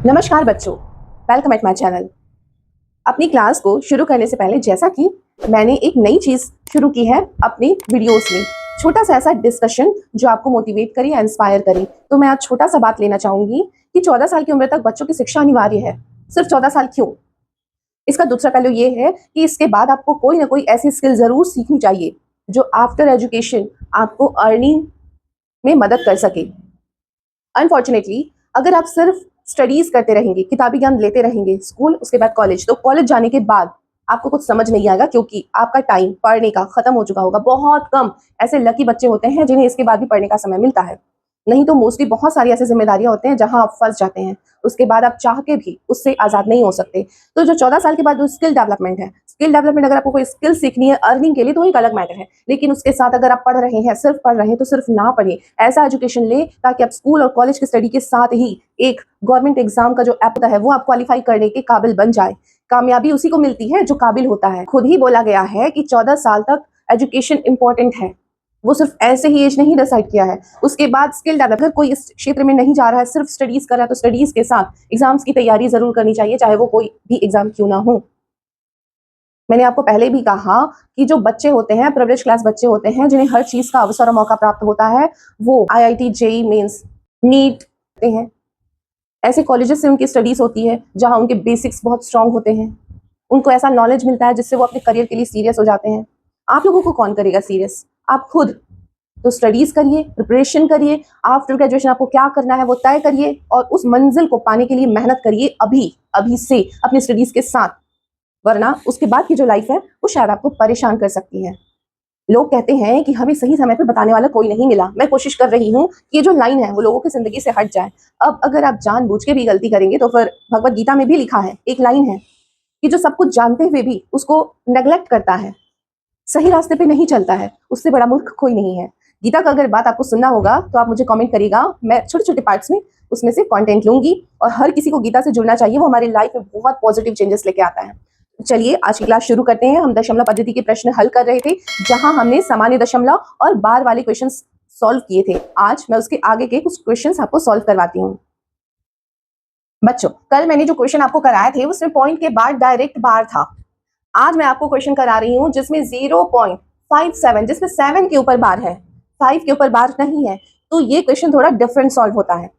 नमस्कार बच्चों, welcome at my channel. अपनी क्लास को शुरू करने से पहले जैसा कि मैंने एक नई चीज़ शुरू की है अपनी वीडियोस में, छोटा सा ऐसा डिस्कशन जो आपको मोटिवेट करे या इंस्पायर करे। तो मैं आज छोटा सा बात लेना चाहूँगी कि 14 साल की उम्र तक बच्चों की शिक्षा अनिवार्य है। सिर्फ 14 साल क्यों? इसका दूसरा पहलू ये है कि इसके बाद आपको कोई ना कोई ऐसी स्किल ज़रूर सीखनी चाहिए जो आफ्टर एजुकेशन आपको अर्निंग में मदद कर सके। अनफॉर्चुनेटली अगर आप सिर्फ स्टडीज करते रहेंगे, किताबी ज्ञान लेते रहेंगे, स्कूल उसके बाद कॉलेज, तो कॉलेज जाने के बाद आपको कुछ समझ नहीं आएगा क्योंकि आपका टाइम पढ़ने का खत्म हो चुका होगा। बहुत कम ऐसे लकी बच्चे होते हैं जिन्हें इसके बाद भी पढ़ने का समय मिलता है, नहीं तो मोस्टली बहुत सारी ऐसी जिम्मेदारियां होते हैं जहां आप फंस जाते हैं। उसके बाद आप चाह के भी उससे आज़ाद नहीं हो सकते। तो जो 14 साल के बाद जो स्किल डेवलपमेंट है, स्किल डेवलपमेंट अगर आपको कोई स्किल सीखनी है अर्निंग के लिए तो एक अलग मैटर है, लेकिन उसके साथ अगर आप पढ़ रहे हैं, सिर्फ पढ़ रहे हैं, तो सिर्फ ना पढ़िए, ऐसा एजुकेशन ले ताकि आप स्कूल और कॉलेज की स्टडी के साथ ही एक गवर्नमेंट एग्जाम का जो ऐप होता है वो आप क्वालिफाई करने के काबिल बन जाए। कामयाबी उसी को मिलती है जो काबिल होता है। खुद ही बोला गया है कि 14 साल तक एजुकेशन इंपॉर्टेंट है। वो सिर्फ ऐसे ही एज नहीं डिसाइड किया है। उसके बाद स्किल डेवलप, अगर कोई इस क्षेत्र में नहीं जा रहा है, सिर्फ स्टडीज कर रहा है, तो स्टडीज के साथ एग्जाम्स की तैयारी जरूर करनी चाहिए, चाहे वो कोई भी एग्जाम क्यों ना हो। मैंने आपको पहले भी कहा कि जो बच्चे होते हैं, प्रिविलेज क्लास बच्चे होते हैं, जिन्हें हर चीज का अवसर और मौका प्राप्त होता है, वो IIT, जेई मेंस, नीट करते हैं। ऐसे कॉलेजेस से उनकी स्टडीज होती है जहां उनके बेसिक्स बहुत स्ट्रांग होते हैं, उनको ऐसा नॉलेज मिलता है जिससे वो अपने करियर के लिए सीरियस हो जाते हैं। आप लोगों को कौन करेगा सीरियस? आप खुद। तो स्टडीज करिए, प्रिपरेशन करिए, आफ्टर ग्रेजुएशन आपको क्या करना है वो तय करिए और उस मंजिल को पाने के लिए मेहनत करिए अभी अभी से अपनी स्टडीज के साथ, वरना उसके बाद की जो लाइफ है वो शायद आपको परेशान कर सकती है। लोग कहते हैं कि हमें सही समय पर बताने वाला कोई नहीं मिला। मैं कोशिश कर रही हूँ कि ये जो लाइन है वो लोगों की जिंदगी से हट जाए। अब अगर आप जानबूझ के भी गलती करेंगे तो फिर भगवत गीता में भी लिखा है, एक लाइन है कि जो सब कुछ जानते हुए भी उसको नेग्लेक्ट करता है, सही रास्ते पे नहीं चलता है, उससे बड़ा मूर्ख कोई नहीं है। गीता का अगर बात आपको सुनना होगा तो आप मुझे कमेंट करिएगा, मैं छोटे छोटे पार्ट्स में उसमें से कंटेंट लूंगी। और हर किसी को गीता से जुड़ना चाहिए, वो हमारी लाइफ में बहुत पॉजिटिव चेंजेस लेके आता है। चलिए आज की क्लास शुरू करते हैं। हम दशमलव पद्धति के प्रश्न हल कर रहे थे, जहां हमने सामान्य दशमलव और बार वाले क्वेश्चन सॉल्व किए थे। आज मैं उसके आगे के कुछ क्वेश्चन आपको सॉल्व करवाती हूँ। बच्चों, कल मैंने जो क्वेश्चन आपको कराए थे उसमें पॉइंट के बाद डायरेक्ट बार था। आज मैं आपको क्वेश्चन करा रही हूँ जिसमें 0.57, जिसमें 7 के ऊपर बार है, 5 के ऊपर बार नहीं है। तो ये क्वेश्चन थोड़ा डिफरेंट सॉल्व होता है।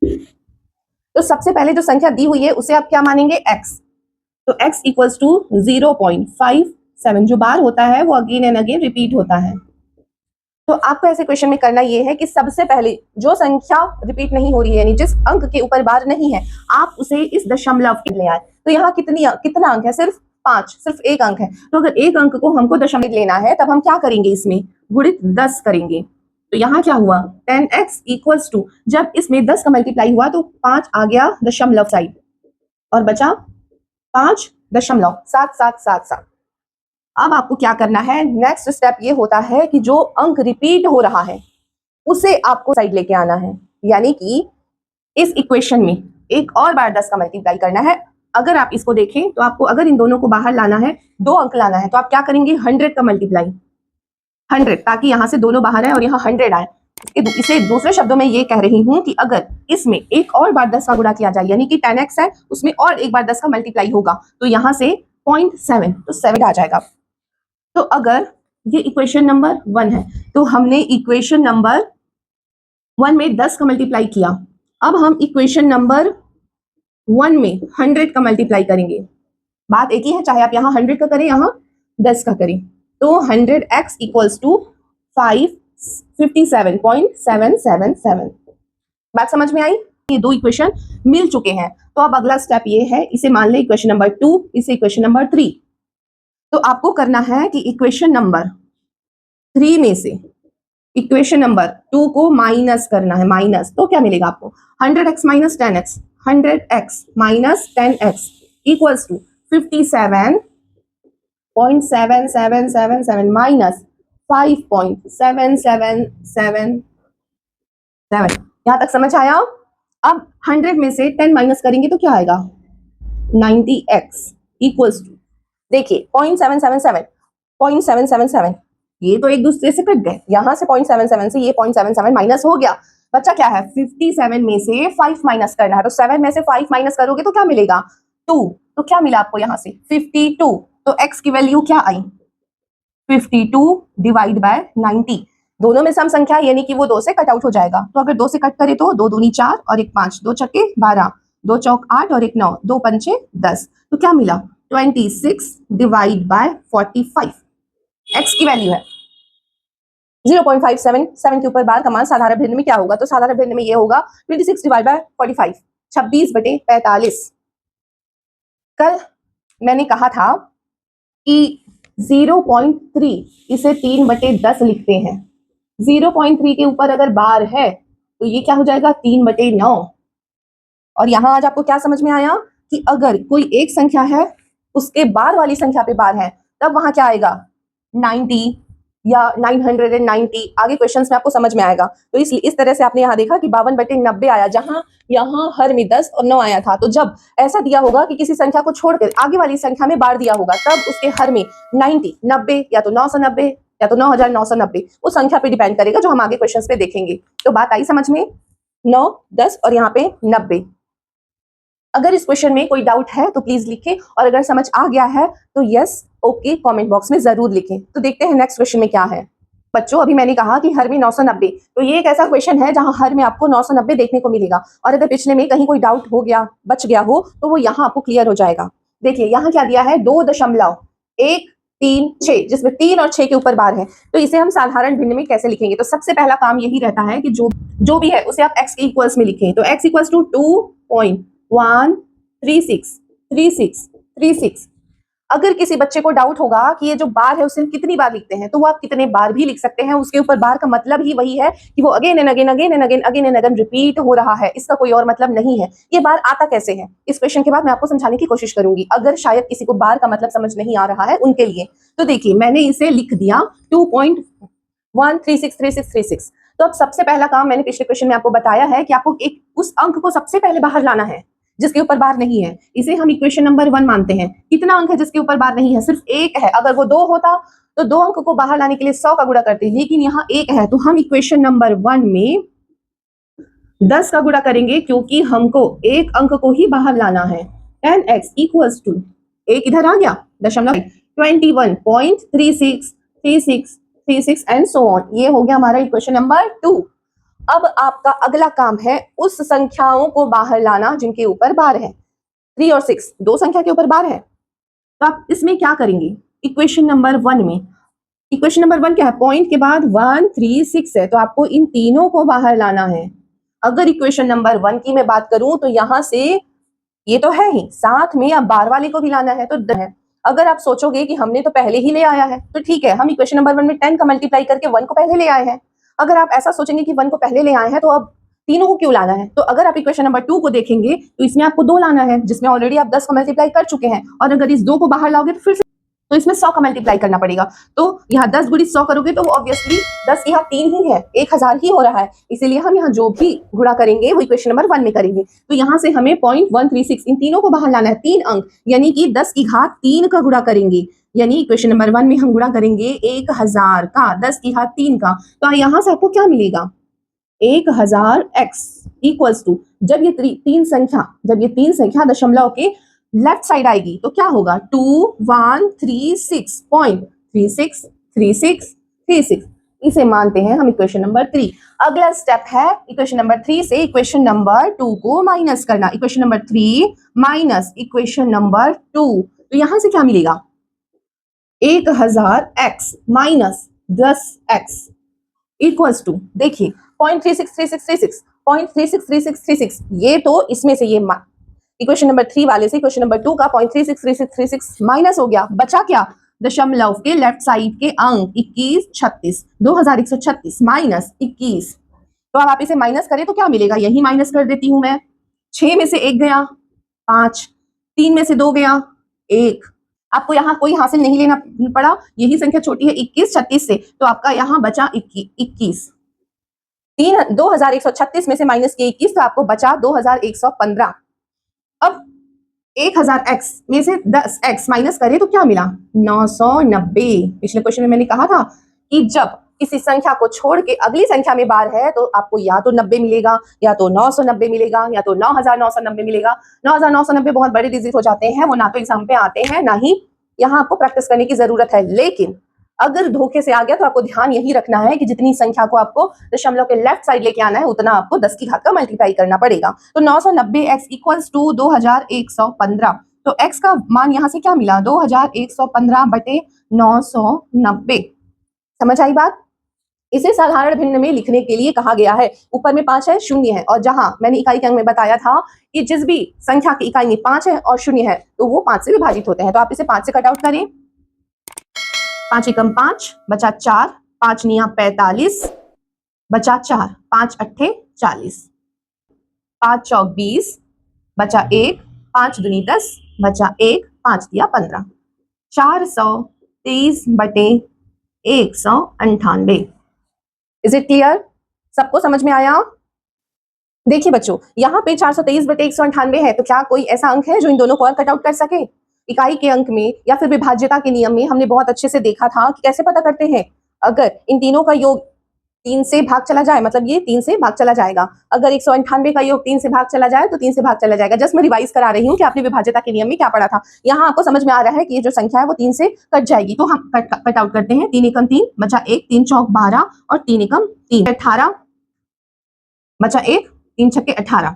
तो सबसे पहले जो संख्या दी हुई है उसे आप क्या मानेंगे? x। तो x इक्वल्स टू 0.57, जो बार होता है वो अगेन एंड अगेन रिपीट होता है। तो आपको ऐसे क्वेश्चन में करना ये है कि सबसे पहले जो संख्या रिपीट नहीं हो रही है, यानी जिस अंक के ऊपर बार नहीं है, आप उसे इस दशमलव के ले आए। तो यहाँ कितना अंक है? सिर्फ 5, सिर्फ एक अंक है। तो अगर एक अंक को हमको दशमलव लेना है तब हम क्या करेंगे? इसमें गुणित 10 करेंगे। तो यहाँ क्या हुआ? 10x इक्वल्स टू, जब इसमें 10 का मल्टीप्लाई हुआ तो 5 आ गया दशमलव साइड और बचा 5.7777। अब आपको क्या करना है? नेक्स्ट स्टेप ये होता है कि जो अंक रिपीट हो रहा है उसे आपको साइड लेके आना है, यानी कि इस इक्वेशन में एक और बार 10 का मल्टीप्लाई करना है। अगर आप इसको देखें तो आपको अगर इन दोनों को बाहर लाना है, 2 अंक लाना है, तो आप क्या करेंगे? 100 का मल्टीप्लाई 100, ताकि यहां से दोनों बाहर आए और यहाँ 100 आए। इसे दूसरे शब्दों में ये कह रही हूं कि अगर इसमें एक और बार 10 का गुणा किया जाए, यानी कि 10x है, उसमें और एक बार 10 का मल्टीप्लाई होगा, तो यहाँ से 0.7, तो 7 आ जाएगा। तो अगर ये इक्वेशन नंबर 1 है तो हमने इक्वेशन नंबर 1 में 10 का मल्टीप्लाई किया। अब हम इक्वेशन नंबर 1 में 100 का मल्टीप्लाई करेंगे। बात एक ही है, चाहे आप यहाँ 100 का करें, यहाँ 10 का करें। तो 100x इक्वल्स टू 557.777। बात समझ में आई? ये दो इक्वेशन मिल चुके हैं। तो अब अगला स्टेप ये है, इसे मान ले इक्वेशन नंबर 2, इसे इक्वेशन नंबर 3। तो आपको करना है कि इक्वेशन नंबर 3 में से इक्वेशन नंबर 2 को माइनस करना है। माइनस, तो क्या मिलेगा आपको? 100x minus 10x, 100x minus 10x equals to 57.7777 minus 5.7777। यहां तक समझ आया? अब 100 में से 10 माइनस करेंगे तो क्या आएगा? 90x इक्वल्स टू, देखिए 0.777, ये तो एक दूसरे से कट गए। यहां से 0.77 से ये 0.77 माइनस हो गया, बच्चा क्या है 57 में से 5 माइनस करना है, तो 7 में से 5 माइनस करोगे तो क्या मिलेगा 2। तो क्या मिला आपको यहाँ से 52। तो x की वैल्यू क्या आई 52 डिवाइड बाय 90। दोनों में सम संख्या यानी कि वो 2 से कट आउट हो जाएगा। तो अगर 2 से कट करे तो 2 दूनी 4 और 1 5, 2 छक्के 12, 2 चौक 8 और 1 9, 2 पंचे 10। तो क्या मिला 26 डिवाइड बाय 45। x की वैल्यू है 0.57। 7 के ऊपर बार का मान साधारण भिन्न में क्या होगा, तो साधारण भिन्न में ये होगा 26 डिवाइड बाय 45, 26/45। कल मैंने कहा था कि 0.3 इसे 3/10 लिखते हैं। 0.3 के ऊपर अगर बार है तो ये क्या हो जाएगा 3/9। और यहां आज आपको क्या समझ में आया कि अगर कोई एक संख्या है उसके बार वाली संख्या पे बार है तब वहां क्या आएगा 90 या 990। आगे क्वेश्चंस में आपको समझ में आएगा। तो इसलिए इस तरह से आपने यहाँ देखा कि 52/90 आया, जहां यहाँ हर में 10 और 9 आया था। तो जब ऐसा दिया होगा कि किसी संख्या को छोड़कर आगे वाली संख्या में बार दिया होगा तब उसके हर में 90, 90 या तो 990 या तो 9990 उस संख्या पे डिपेंड करेगा, जो हम आगे क्वेश्चन पे देखेंगे। तो बात आई समझ में, 9, 10 और यहाँ पे 90। अगर इस क्वेश्चन में कोई डाउट है तो प्लीज लिखें, और अगर समझ आ गया है तो यस ओके कमेंट बॉक्स में जरूर लिखें। तो देखते हैं नेक्स्ट क्वेश्चन में क्या है। बच्चों अभी मैंने कहा कि हर में 990, तो ये एक ऐसा क्वेश्चन है जहां हर में आपको 990 देखने को मिलेगा। और अगर पिछले में कहीं कोई डाउट हो गया बच गया हो तो वो यहाँ आपको क्लियर हो जाएगा। देखिए यहाँ क्या दिया है 2.136, जिसमें 3 और 6 के ऊपर बार है। तो इसे हम साधारण भिन्न में कैसे लिखेंगे, तो सबसे पहला काम यही रहता है कि जो भी है उसे आप x के इक्वल्स में लिखें। तो x इक्वल्स टू 2.1363636। अगर किसी बच्चे को डाउट होगा कि ये जो बार है उसे हम कितनी बार लिखते हैं, तो वो आप कितने बार भी लिख सकते हैं। उसके ऊपर बार का मतलब ही वही है कि वो again and again again and again again and again repeat हो रहा है, इसका कोई और मतलब नहीं है। ये बार आता कैसे है इस क्वेश्चन के बाद मैं आपको समझाने की कोशिश करूंगी, अगर शायद किसी को बार का मतलब समझ नहीं आ रहा है उनके लिए। तो देखिए मैंने इसे लिख दिया 2.1363636। तो अब सबसे पहला काम मैंने पिछले क्वेश्चन में आपको बताया है कि आपको एक उस अंक को सबसे पहले बाहर लाना है जिसके ऊपर बार नहीं है। इसे हम इक्वेशन नंबर 1 मानते हैं। कितना अंक है जिसके ऊपर बार नहीं है, सिर्फ एक है। अगर वो 2 होता तो 2 अंक को बाहर लाने के लिए 100 का गुणा करते, लेकिन यहाँ एक है। तो हम इक्वेशन नंबर 1 में 10 का गुणा करेंगे क्योंकि हमको एक अंक को ही बाहर लाना है। 10x इक्वल्स टू एक इधर आ गया दशमलव 21.363636 एंड सो ऑन। ये हो गया हमारा इक्वेशन नंबर 2। अब आपका अगला काम है उस संख्याओं को बाहर लाना जिनके ऊपर बार है। 3 और 6 दो संख्या के ऊपर बार है। तो आप इसमें क्या करेंगे, इक्वेशन नंबर 1 में, इक्वेशन नंबर 1 क्या है, पॉइंट के बाद 1 3 6 है, तो आपको इन तीनों को बाहर लाना है। अगर इक्वेशन नंबर 1 की मैं बात करूं तो यहां से ये तो है ही, साथ में अब बार वाले को भी लाना है। तो है, अगर आप सोचोगे कि हमने तो पहले ही ले आया है तो ठीक है, हम इक्वेशन नंबर 1 में 10 का मल्टीप्लाई करके 1 को पहले ले आए हैं। अगर आप ऐसा सोचेंगे कि 1 को पहले ले आए हैं तो अब तीनों को क्यों लाना है, तो अगर आप इक्वेशन नंबर 2 को देखेंगे तो इसमें आपको 2 लाना है जिसमें ऑलरेडी आप 10 का मल्टीप्लाई कर चुके हैं। और अगर इस 2 को बाहर लाओगे तो फिर से तो इसमें 100 का मल्टीप्लाई करना पड़ेगा। तो यहाँ 10 गुणित 100 करोगे तो ऑब्वियसली 10 यहाँ 3 ही है, 1000 ही हो रहा है। इसीलिए हम यहाँ जो भी गुणा करेंगे वो इक्वेशन नंबर 1 में करेंगे। तो यहाँ से हमें 0.136 इन तीनों को बाहर लाना है, 3 अंक, यानी कि 10 की घात 3 का गुणा करेंगे। यानी इक्वेशन नंबर 1 में हम गुणा करेंगे 1000 का 10 की घात 3 का। तो यहाँ से आपको क्या मिलेगा 1000x इक्वल्स टू, जब ये तीन संख्या दशमलव के लेफ्ट साइड आएगी तो क्या होगा 2136.363636। इसे मानते हैं हम इक्वेशन नंबर 3। अगला स्टेप है इक्वेशन नंबर 3 से इक्वेशन नंबर 2 को माइनस करना। Equation number 3 minus equation number 2, तो यहां से क्या मिलेगा 1000x minus 10x equals to, देखिए 0.363636 0.363636, ये तो इसमें से ये इक्वेशन नंबर 3 वाले से इक्वेशन नंबर 2 का 0.363636 माइनस हो गया, बचा क्या दशमलव के लेफ्ट साइड के अंक 2136, 2136 माइनस 21। तो अब आप इसे माइनस करें तो क्या मिलेगा, यही माइनस कर देती हूं मैं। 6 में से 1 गया 5, 3 में से 2 गया 1। आपको यहाँ कोई हासिल नहीं लेना पड़ा, यही संख्या छोटी है 21 36 से, तो आपका यहाँ बचा 21। 2136 में से माइनस किए 21, तो आपको बचा 2115। अब 1000x में से 10x माइनस करें तो क्या मिला 990। पिछले क्वेश्चन में मैंने कहा था कि जब किसी संख्या को छोड़ के अगली संख्या में बार है तो आपको या तो 90 मिलेगा, या तो 990 मिलेगा, या तो 9990 मिलेगा। 9990 बहुत बड़े डिजिट हो जाते हैं, वो ना तो एग्जाम पे आते हैं, ना ही यहाँ आपको प्रैक्टिस करने की जरूरत है। लेकिन अगर धोखे से आ गया तो आपको ध्यान यही रखना है कि जितनी संख्या को आपको दशमलव के लेफ्ट साइड लेके आना है उतना आपको 10 की घात का मल्टीप्लाई करना पड़ेगा। तो 990x इक्वल्स टू 2115। तो x का मान यहाँ से क्या मिला, 2115 बटे 990। समझ आई बात? इसे साधारण भिन्न में लिखने के लिए कहा गया है। ऊपर में 5 है, 0 है, और जहां मैंने इकाई के अंक में बताया था कि जिस भी संख्या की इकाई में 5 है और 0 है तो वो 5 से विभाजित होते हैं। तो आप इसे 5 से कट आउट करें। 5 एकम 5 बचा 4, 5 निया 45 बचा 4, 5 अट्ठे 40, 5 चौक 20 बचा 1, 5 दूनी 10 बचा 1, 5 दिया 15। 423 बटे 198। Is it clear? सबको समझ में आया? देखिए बच्चों, यहाँ पे 423 बटे 198 है, तो क्या कोई ऐसा अंक है जो इन दोनों को और कट आउट कर सके? इकाई के अंक में या फिर विभाज्यता के नियम में हमने बहुत अच्छे से देखा था कि कैसे पता करते हैं। अगर इन तीनों का योग 3 से भाग चला जाए, मतलब ये 3 से भाग चला जाएगा। अगर 198 का योग 3 से भाग चला जाए तो 3 से भाग चला जाएगा। जस्ट मैं रिवाइज करा रही हूँ कि आपने विभाज्यता के नियम में क्या पढ़ा था। यहाँ आपको समझ में आ रहा है कि ये जो संख्या है वो 3 से कट जाएगी। तो हम कट आउट करते हैं। 3 एकम 3 बचा 1, 3 चौक 12 और 3 एकम 3 18 बचा 1, 3 छक्के 18।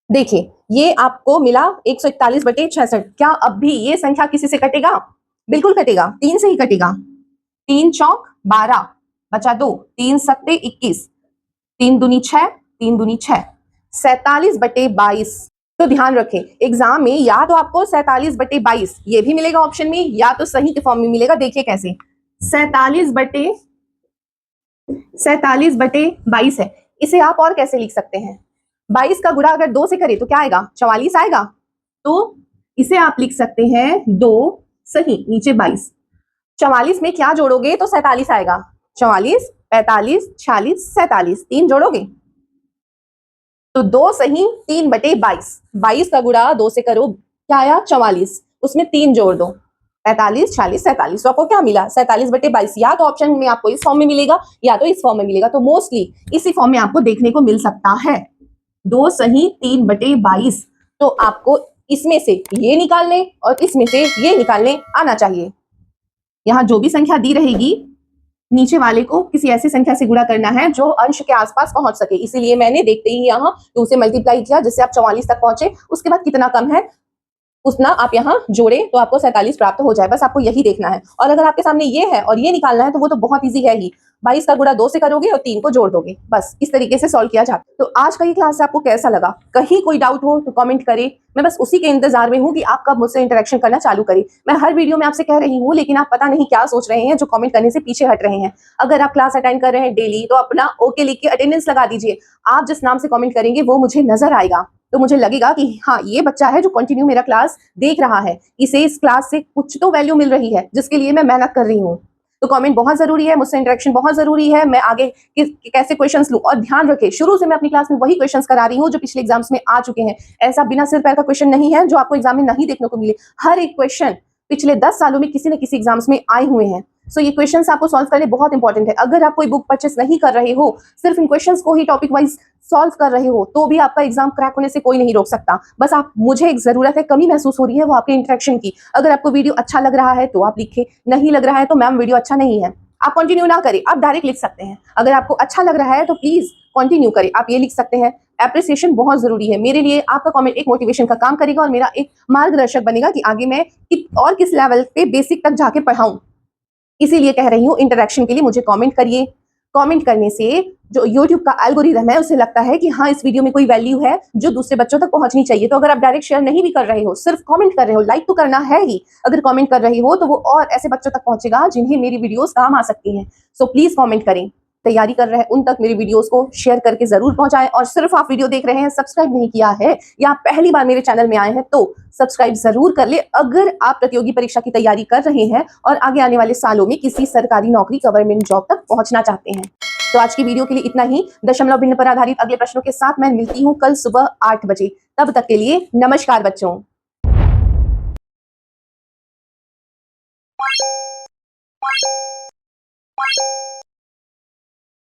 देखिए ये आपको मिला 141 बटे 66। क्या अब भी ये संख्या किसी से कटेगा? बिल्कुल कटेगा, 3 से ही कटेगा। 3 चौक 12 बचा 2, 3 सत्ते 21, 3 दूनी 6, 3 दूनी 6, 47 बटे 22। तो ध्यान रखें एग्जाम में या तो आपको 47 बटे 22 ये भी मिलेगा ऑप्शन में, या तो सही के फॉर्म में मिलेगा। देखिए कैसे, 47 बटे 22 है। इसे आप और कैसे लिख सकते हैं? 22 का गुणा अगर 2 से करें तो क्या आएगा? 44 आएगा। तो इसे आप लिख सकते हैं 2 सही नीचे 22। 44 में क्या जोड़ोगे तो 47 आएगा। 44, 45, 46, 47 3 जोड़ोगे तो 2 सही 3 बटे 22। 22 का गुणा 2 से करो, क्या आया? 44, उसमें 3 जोड़ दो, 45, 46, 47। तो आपको क्या मिला? 47 बटे 22। या तो ऑप्शन में आपको इस फॉर्म में मिलेगा या तो इस फॉर्म में मिलेगा। तो मोस्टली इसी फॉर्म में आपको देखने को मिल सकता है। 2 सही 3 बटे 22। तो आपको इसमें से ये निकालने और इसमें से ये निकालने आना चाहिए। यहां जो भी संख्या दी रहेगी नीचे वाले को किसी ऐसी संख्या से गुणा करना है जो अंश के आसपास पहुंच सके। इसीलिए मैंने देखते ही यहाँ 2 से मल्टीप्लाई किया जिससे आप 44 तक पहुंचे। उसके बाद कितना कम है उतना आप यहाँ जोड़े तो आपको 47 प्राप्त हो जाए। बस आपको यही देखना है। और अगर आपके सामने ये है और ये निकालना है तो वो तो बहुत इजी है ही। 22 का गुणा 2 से करोगे और 3 को जोड़ दोगे। बस इस तरीके से सॉल्व किया जाता है। तो आज का ये क्लास आपको कैसा लगा? कहीं कोई डाउट हो तो कमेंट करें। मैं बस उसी के इंतजार में हूँ कि आप कब मुझसे इंटरेक्शन करना चालू करें। मैं हर वीडियो में आपसे कह रही हूँ, लेकिन आप पता नहीं क्या सोच रहे हैं जो कमेंट करने से पीछे हट रहे हैं। अगर आप क्लास अटेंड कर रहे हैं डेली तो अपना ओके लिख के अटेंडेंस लगा दीजिए। आप जिस नाम से कमेंट करेंगे वो मुझे नजर आएगा, तो मुझे लगेगा कि हाँ ये बच्चा है जो कंटिन्यू मेरा क्लास देख रहा है, इसे इस क्लास से कुछ तो वैल्यू मिल रही है जिसके लिए मैं मेहनत कर रही हूँ। तो कमेंट बहुत जरूरी है, मुझसे इंटरेक्शन बहुत जरूरी है। मैं आगे कैसे क्वेश्चंस लूं, और ध्यान रखें शुरू से मैं अपनी क्लास में वही क्वेश्चंस करा रही हूँ जो पिछले एग्जाम्स में आ चुके हैं। ऐसा बिना सिर पैर का क्वेश्चन नहीं है जो आपको एग्जाम में नहीं देखने को मिले। हर एक क्वेश्चन पिछले 10 सालों में किसी न किसी एग्जाम्स में आए हुए हैं। सो ये क्वेश्चंस आपको सॉल्व करने बहुत इंपॉर्टेंट है। अगर आप कोई बुक परचेस नहीं कर रहे हो, सिर्फ इन क्वेश्चंस को ही टॉपिक वाइज सॉल्व कर रहे हो, तो भी आपका एग्जाम क्रैक होने से कोई नहीं रोक सकता। बस आप मुझे एक जरूरत है, कमी महसूस हो रही है, वो आपके इंटरेक्शन की। अगर आपको वीडियो अच्छा लग रहा है तो आप लिखें, नहीं लग रहा है तो मैम वीडियो अच्छा नहीं है, आप कंटिन्यू ना करें, आप डायरेक्ट लिख सकते हैं। अगर आपको अच्छा लग रहा है तो प्लीज कंटिन्यू करें, आप ये लिख सकते हैं। एप्रिसिएशन बहुत जरूरी है मेरे लिए। आपका कमेंट एक मोटिवेशन का काम करेगा और मेरा एक मार्गदर्शक बनेगा कि आगे मैं और किस लेवल पे बेसिक तक जाके पढ़ाऊं। इसीलिए कह रही हूँ इंटरेक्शन के लिए मुझे कमेंट करिए। कमेंट करने से जो YouTube का एल्गोरिदम है उसे लगता है कि हाँ इस वीडियो में कोई वैल्यू है जो दूसरे बच्चों तक पहुंचनी चाहिए। तो अगर आप डायरेक्ट शेयर नहीं भी कर रहे हो, सिर्फ कमेंट कर रहे हो, लाइक तो करना है ही, अगर कमेंट कर रहे हो तो वो और ऐसे बच्चों तक पहुंचेगा जिन्हें मेरी वीडियोस काम आ सकती हैं। सो प्लीज कमेंट करें। तैयारी कर रहे हैं उन तक मेरी वीडियोस को शेयर करके जरूर पहुंचाएं। और सिर्फ आप वीडियो देख रहे हैं, सब्सक्राइब नहीं किया है या आप पहली बार मेरे चैनल में आए हैं तो सब्सक्राइब जरूर कर ले। अगर आप प्रतियोगी परीक्षा की तैयारी कर रहे हैं और आगे आने वाले सालों में किसी सरकारी नौकरी, गवर्नमेंट जॉब तक पहुंचना चाहते हैं। तो आज की वीडियो के लिए इतना ही। दशमलव भिन्न पर आधारित अगले प्रश्नों के साथ मैं मिलती हूँ कल सुबह 8 बजे। तब तक के लिए नमस्कार बच्चों।